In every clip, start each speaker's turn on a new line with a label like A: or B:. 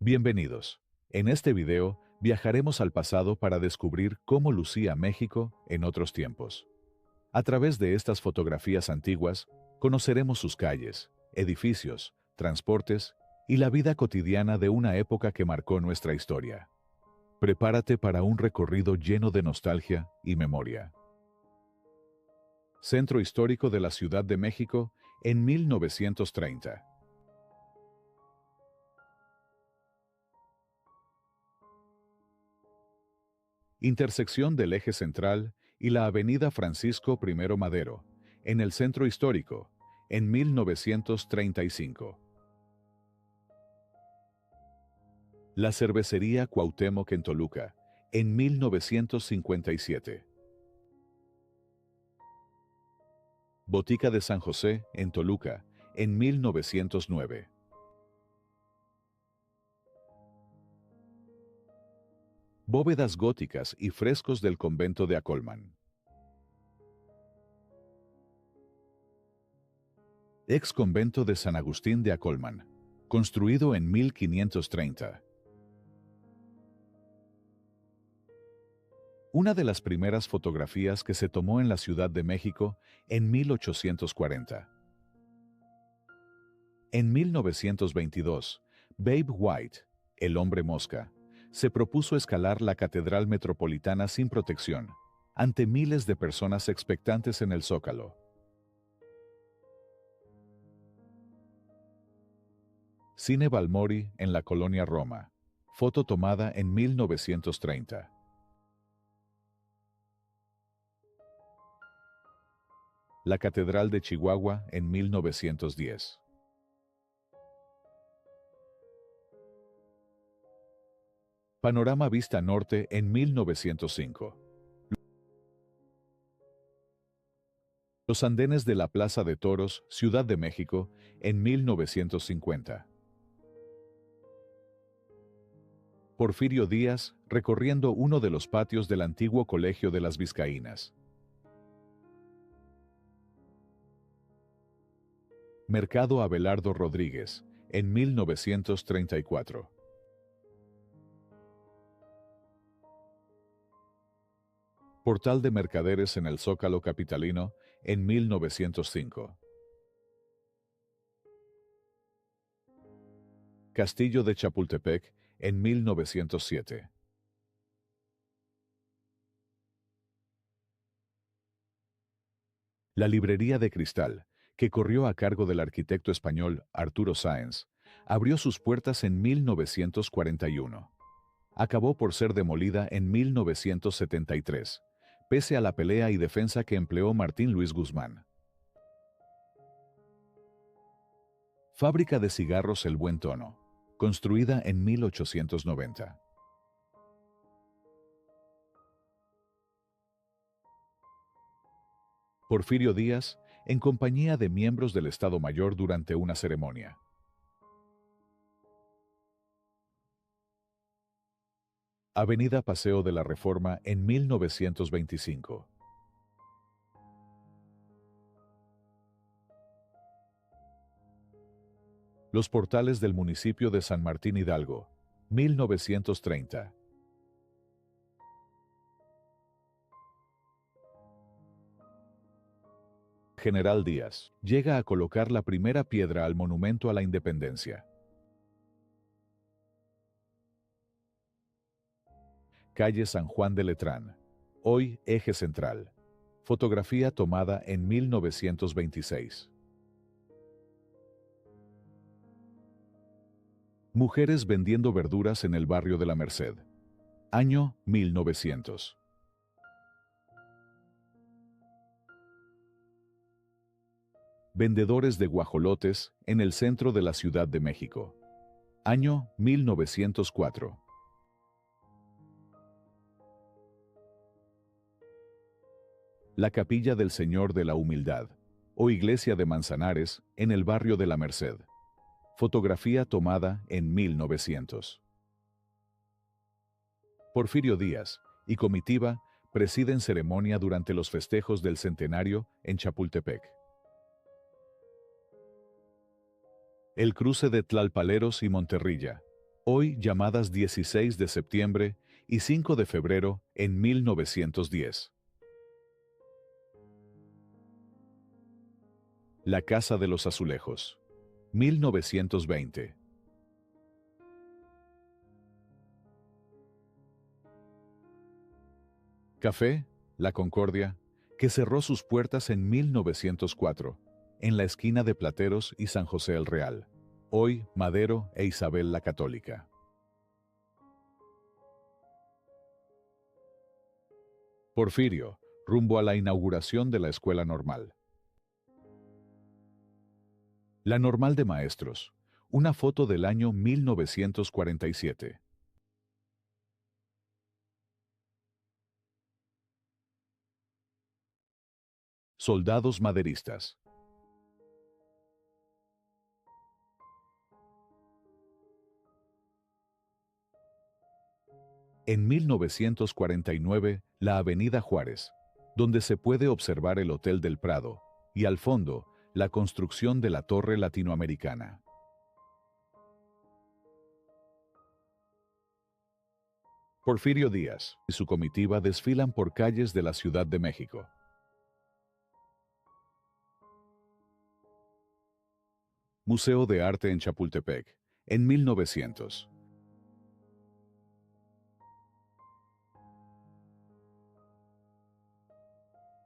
A: Bienvenidos. En este video viajaremos al pasado para descubrir cómo lucía México en otros tiempos. A través de estas fotografías antiguas, conoceremos sus calles, edificios, transportes y la vida cotidiana de una época que marcó nuestra historia. Prepárate para un recorrido lleno de nostalgia y memoria. Centro Histórico de la Ciudad de México en 1930. Intersección del Eje Central y la Avenida Francisco I. Madero, en el Centro Histórico, en 1935. La Cervecería Cuauhtémoc en Toluca, en 1957. Botica de San José, en Toluca, en 1909. Bóvedas góticas y frescos del convento de Acolman. Ex convento de San Agustín de Acolman, construido en 1530. Una de las primeras fotografías que se tomó en la Ciudad de México en 1840. En 1922, Babe White, el hombre mosca, se propuso escalar la Catedral Metropolitana sin protección, ante miles de personas expectantes en el Zócalo. Cine Balmori en la colonia Roma, foto tomada en 1930. La Catedral de Chihuahua en 1910. Panorama Vista Norte en 1905. Los andenes de la Plaza de Toros, Ciudad de México, en 1950. Porfirio Díaz, recorriendo uno de los patios del antiguo Colegio de las Vizcaínas. Mercado Abelardo Rodríguez, en 1934. Portal de Mercaderes en el Zócalo capitalino, en 1905. Castillo de Chapultepec, en 1907. La Librería de Cristal, que corrió a cargo del arquitecto español Arturo Sáenz, abrió sus puertas en 1941. Acabó por ser demolida en 1973, pese a la pelea y defensa que empleó Martín Luis Guzmán. Fábrica de cigarros El Buen Tono, construida en 1890. Porfirio Díaz, en compañía de miembros del Estado Mayor durante una ceremonia. Avenida Paseo de la Reforma en 1925. Los portales del municipio de San Martín Hidalgo, 1930. General Díaz llega a colocar la primera piedra al monumento a la Independencia. Calle San Juan de Letrán, hoy Eje Central. Fotografía tomada en 1926. Mujeres vendiendo verduras en el barrio de la Merced. Año 1900. Vendedores de guajolotes en el centro de la Ciudad de México. Año 1904. La Capilla del Señor de la Humildad, o Iglesia de Manzanares, en el barrio de la Merced. Fotografía tomada en 1900. Porfirio Díaz y comitiva presiden ceremonia durante los festejos del centenario en Chapultepec. El cruce de Tlalpaleros y Monterrilla, hoy llamadas 16 de septiembre y 5 de febrero en 1910. La Casa de los Azulejos, 1920. Café, La Concordia, que cerró sus puertas en 1904, en la esquina de Plateros y San José el Real, hoy Madero e Isabel la Católica. Porfirio, rumbo a la inauguración de la Escuela Normal. La Normal de Maestros, una foto del año 1947. Soldados maderistas. En 1949, la Avenida Juárez, donde se puede observar el Hotel del Prado, y al fondo, la construcción de la Torre Latinoamericana. Porfirio Díaz y su comitiva desfilan por calles de la Ciudad de México. Museo de Arte en Chapultepec, en 1900.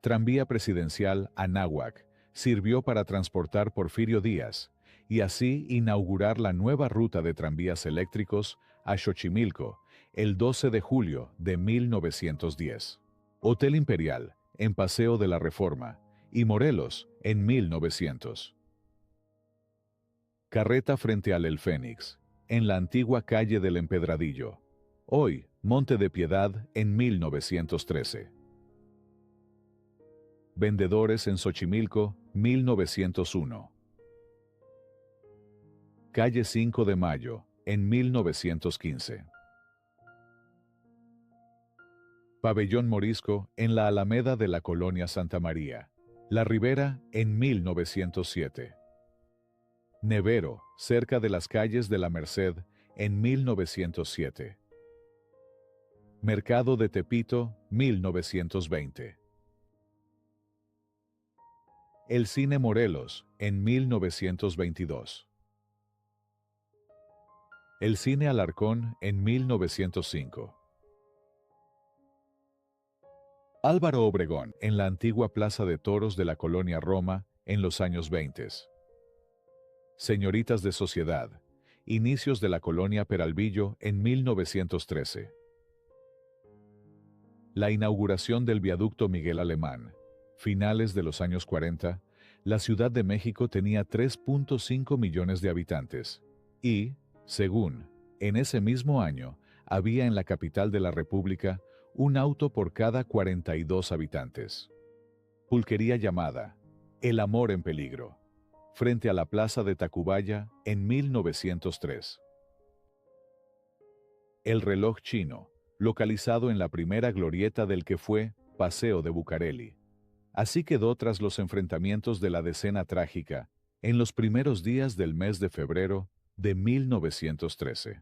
A: Tranvía presidencial Anáhuac sirvió para transportar Porfirio Díaz y así inaugurar la nueva ruta de tranvías eléctricos a Xochimilco el 12 de julio de 1910. Hotel Imperial en Paseo de la Reforma y Morelos en 1900. Carreta frente al El Fénix, en la antigua calle del Empedradillo, hoy Monte de Piedad en 1913. Vendedores en Xochimilco, 1901. Calle 5 de Mayo, en 1915. Pabellón Morisco, en la Alameda de la Colonia Santa María, La Ribera, en 1907. Nevero, cerca de las calles de la Merced, en 1907. Mercado de Tepito, 1920. El Cine Morelos, en 1922. El Cine Alarcón, en 1905. Álvaro Obregón, en la antigua Plaza de Toros de la Colonia Roma, en los años 20. Señoritas de Sociedad, inicios de la Colonia Peralvillo, en 1913. La inauguración del viaducto Miguel Alemán. Finales de los años 40, la Ciudad de México tenía 3.5 millones de habitantes y, según, en ese mismo año, había en la capital de la República un auto por cada 42 habitantes. Pulquería llamada El Amor en Peligro, frente a la Plaza de Tacubaya en 1903. El Reloj Chino, localizado en la primera glorieta del que fue Paseo de Bucareli. Así quedó tras los enfrentamientos de la Decena Trágica en los primeros días del mes de febrero de 1913.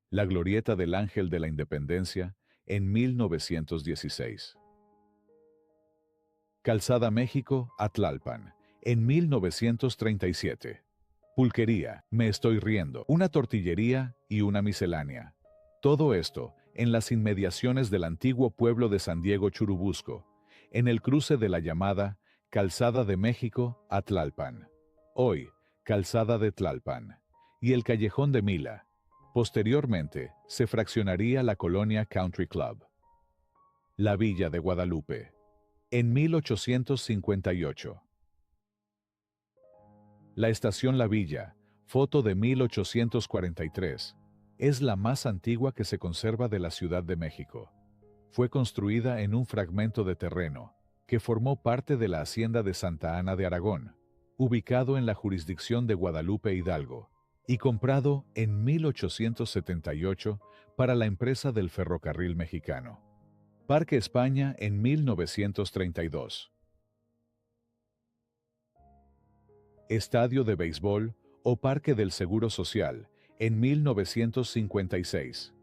A: La glorieta del Ángel de la Independencia en 1916. Calzada México, Atlalpan, en 1937. Pulquería, Me Estoy Riendo, una tortillería y una miscelánea. Todo esto en las inmediaciones del antiguo pueblo de San Diego Churubusco, en el cruce de la llamada Calzada de México a Tlalpan, hoy Calzada de Tlalpan, y el Callejón de Mila. Posteriormente, se fraccionaría la colonia Country Club. La Villa de Guadalupe, en 1858. La estación La Villa, foto de 1843, es la más antigua que se conserva de la Ciudad de México. Fue construida en un fragmento de terreno que formó parte de la hacienda de Santa Ana de Aragón, ubicado en la jurisdicción de Guadalupe Hidalgo, y comprado en 1878 para la empresa del ferrocarril mexicano. Parque España en 1932. Estadio de béisbol o Parque del Seguro Social en 1956.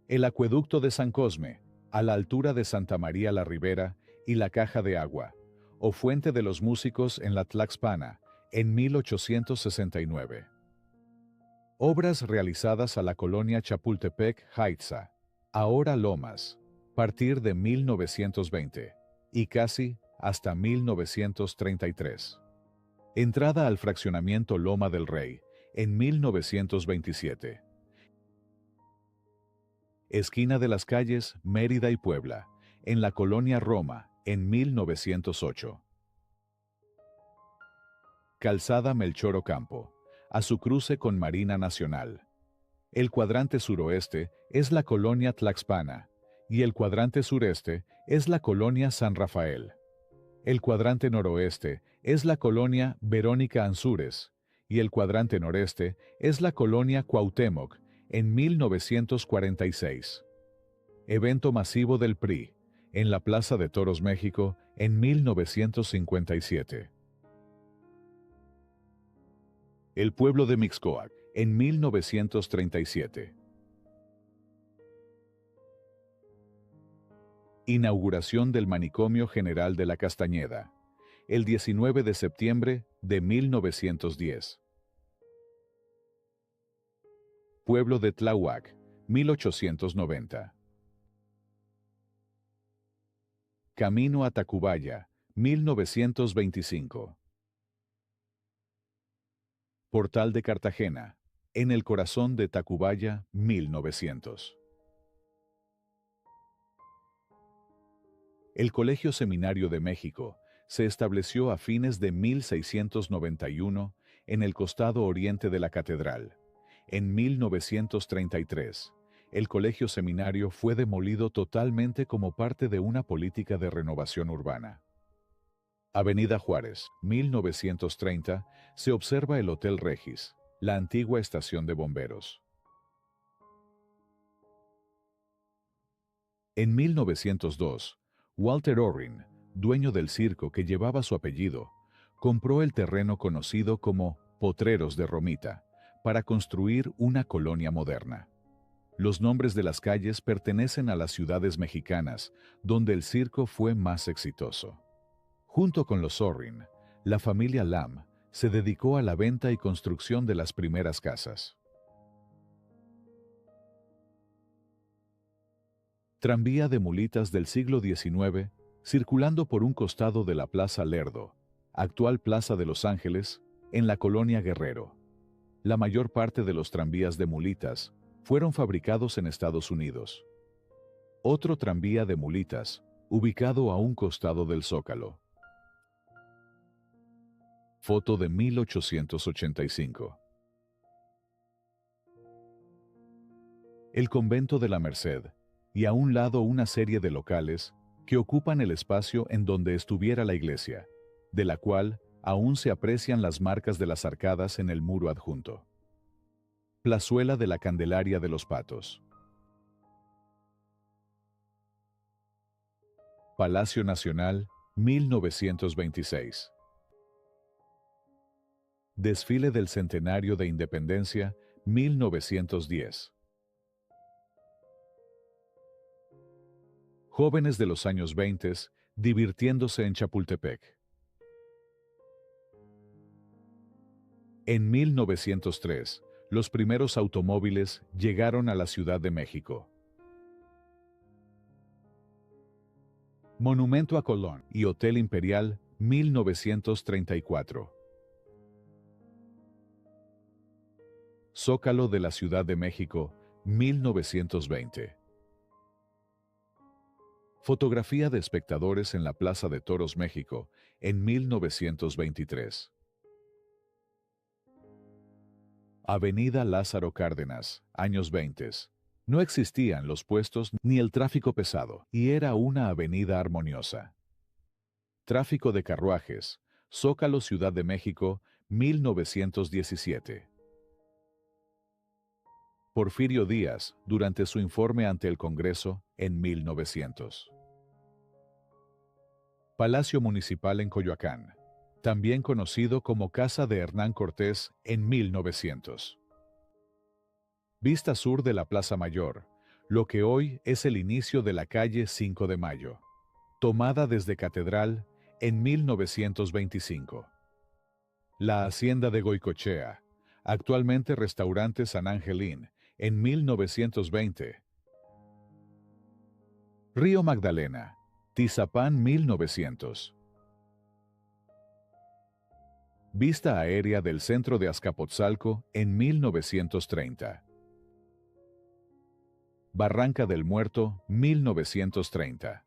A: El acueducto de San Cosme, a la altura de Santa María la Ribera, y la Caja de Agua, o Fuente de los Músicos en la Tlaxpana, en 1869. Obras realizadas a la colonia Chapultepec, Jaiza, ahora Lomas, partir de 1920, y casi hasta 1933. Entrada al fraccionamiento Loma del Rey, en 1927. Esquina de las calles Mérida y Puebla, en la colonia Roma, en 1908. Calzada Melchor Ocampo, a su cruce con Marina Nacional. El cuadrante suroeste es la colonia Tlaxpana, y el cuadrante sureste es la colonia San Rafael. El cuadrante noroeste es la colonia Verónica Ansúrez, y el cuadrante noreste es la colonia Cuauhtémoc, en 1946. Evento masivo del PRI, en la Plaza de Toros México, en 1957. El pueblo de Mixcoac, en 1937. Inauguración del Manicomio General de la Castañeda, el 19 de septiembre de 1910. Pueblo de Tláhuac, 1890. Camino a Tacubaya, 1925. Portal de Cartagena, en el corazón de Tacubaya, 1900. El Colegio Seminario de México se estableció a fines de 1691 en el costado oriente de la catedral. En 1933, el Colegio Seminario fue demolido totalmente como parte de una política de renovación urbana. Avenida Juárez, 1930, se observa el Hotel Regis, la antigua estación de bomberos. En 1902, Walter Orrin, dueño del circo que llevaba su apellido, compró el terreno conocido como Potreros de Romita para construir una colonia moderna. Los nombres de las calles pertenecen a las ciudades mexicanas donde el circo fue más exitoso. Junto con los Orrin, la familia Lam se dedicó a la venta y construcción de las primeras casas. Tranvía de mulitas del siglo XIX, circulando por un costado de la Plaza Lerdo, actual Plaza de Los Ángeles, en la colonia Guerrero. La mayor parte de los tranvías de mulitas fueron fabricados en Estados Unidos. Otro tranvía de mulitas, ubicado a un costado del Zócalo. Foto de 1885. El convento de la Merced, y a un lado una serie de locales que ocupan el espacio en donde estuviera la iglesia, de la cual aún se aprecian las marcas de las arcadas en el muro adjunto. Plazuela de la Candelaria de los Patos. Palacio Nacional, 1926. Desfile del Centenario de Independencia, 1910. Jóvenes de los años 20 divirtiéndose en Chapultepec. En 1903, los primeros automóviles llegaron a la Ciudad de México. Monumento a Colón y Hotel Imperial, 1934. Zócalo de la Ciudad de México, 1920. Fotografía de espectadores en la Plaza de Toros México, en 1923. Avenida Lázaro Cárdenas, años 20. No existían los puestos ni el tráfico pesado, y era una avenida armoniosa. Tráfico de carruajes, Zócalo Ciudad de México, 1917. Porfirio Díaz, durante su informe ante el Congreso, en 1900. Palacio Municipal en Coyoacán, también conocido como Casa de Hernán Cortés, en 1900. Vista sur de la Plaza Mayor, lo que hoy es el inicio de la calle 5 de Mayo, tomada desde Catedral en 1925. La Hacienda de Goicoechea, actualmente Restaurante San Angelín, en 1920. Río Magdalena, Tizapán 1900. Vista aérea del centro de Azcapotzalco en 1930. Barranca del Muerto, 1930.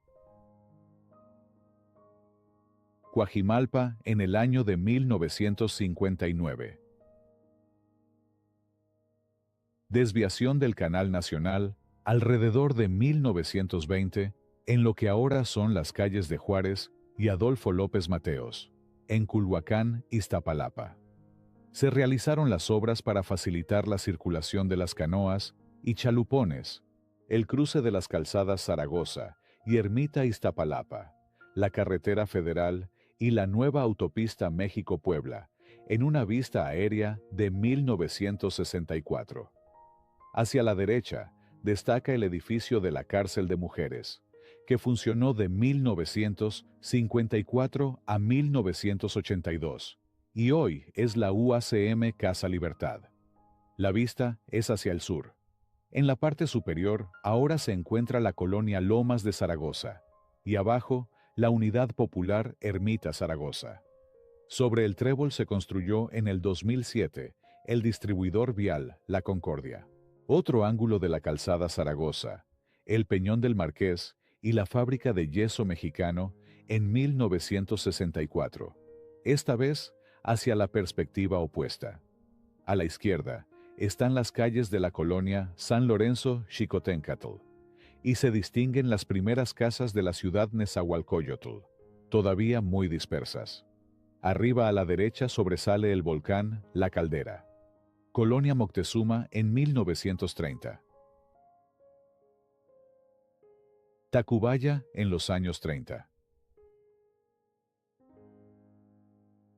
A: Coajimalpa en el año de 1959. Desviación del Canal Nacional alrededor de 1920 en lo que ahora son las calles de Juárez y Adolfo López Mateos, en Culhuacán, Iztapalapa. Se realizaron las obras para facilitar la circulación de las canoas y chalupones, el cruce de las calzadas Zaragoza y Ermita Iztapalapa, la carretera federal y la nueva autopista México-Puebla, en una vista aérea de 1964. Hacia la derecha destaca el edificio de la cárcel de mujeres, que funcionó de 1954 a 1982, y hoy es la UACM Casa Libertad. La vista es hacia el sur. En la parte superior ahora se encuentra la colonia Lomas de Zaragoza, y abajo la Unidad Popular Ermita Zaragoza. Sobre el trébol se construyó en el 2007 el distribuidor vial La Concordia. Otro ángulo de la calzada Zaragoza, el Peñón del Marqués y la fábrica de yeso mexicano en 1964, esta vez hacia la perspectiva opuesta. A la izquierda están las calles de la colonia San Lorenzo Xicoténcatl, y se distinguen las primeras casas de la ciudad Nezahualcóyotl, todavía muy dispersas. Arriba a la derecha sobresale el volcán La Caldera. Colonia Moctezuma en 1930. Tacubaya en los años 30.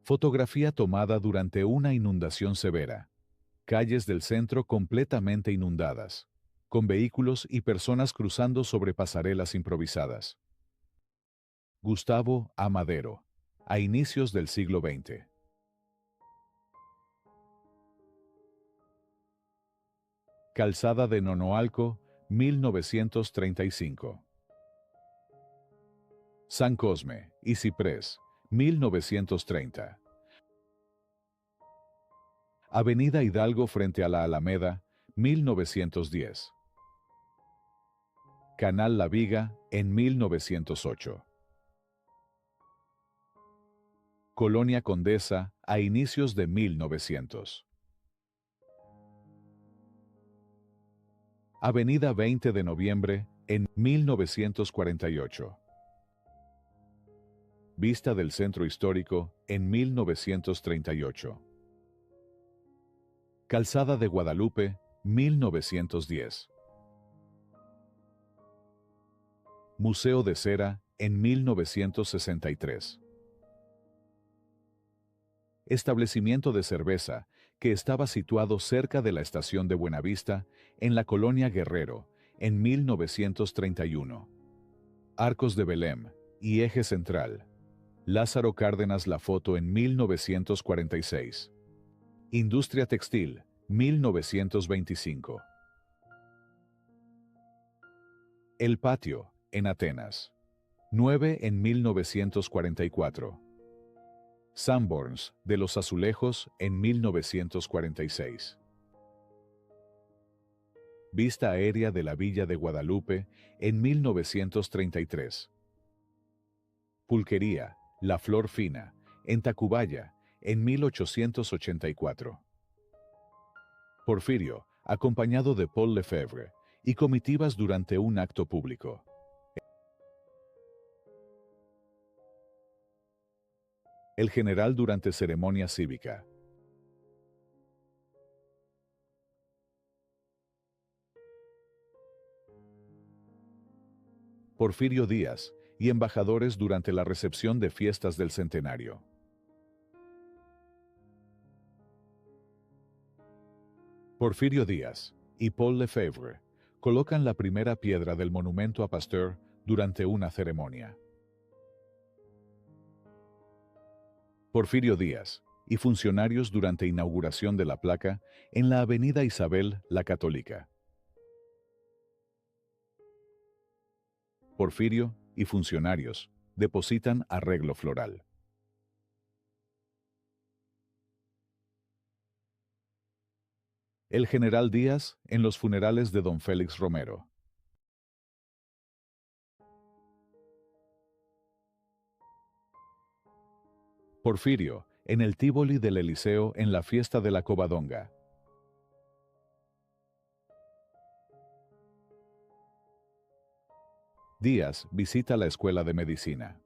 A: Fotografía tomada durante una inundación severa. Calles del centro completamente inundadas, con vehículos y personas cruzando sobre pasarelas improvisadas. Gustavo A. Madero, a inicios del siglo XX. Calzada de Nonoalco, 1935. San Cosme y Ciprés, 1930. Avenida Hidalgo frente a la Alameda, 1910. Canal La Viga, en 1908. Colonia Condesa, a inicios de 1900. Avenida 20 de Noviembre, en 1948. Vista del Centro Histórico, en 1938. Calzada de Guadalupe, 1910. Museo de Cera, en 1963. Establecimiento de cerveza, que estaba situado cerca de la estación de Buenavista, en la colonia Guerrero, en 1931. Arcos de Belém y Eje Central. Lázaro Cárdenas La Foto en 1946. Industria Textil, 1925. El Patio, en Atenas. 9 en 1944. Sanborns, de los Azulejos, en 1946. Vista aérea de la Villa de Guadalupe, en 1933. Pulquería, La Flor Fina, en Tacubaya, en 1884. Porfirio, acompañado de Paul Lefebvre, y comitivas durante un acto público. El general durante ceremonia cívica. Porfirio Díaz y embajadores durante la recepción de fiestas del centenario. Porfirio Díaz, y Paul Lefebvre colocan la primera piedra del monumento a Pasteur durante una ceremonia. Porfirio Díaz y funcionarios durante inauguración de la placa en la Avenida Isabel la Católica. Porfirio y funcionarios depositan arreglo floral. El general Díaz en los funerales de don Félix Romero. Porfirio en el Tívoli del Eliseo en la fiesta de la Covadonga. Díaz visita la Escuela de Medicina.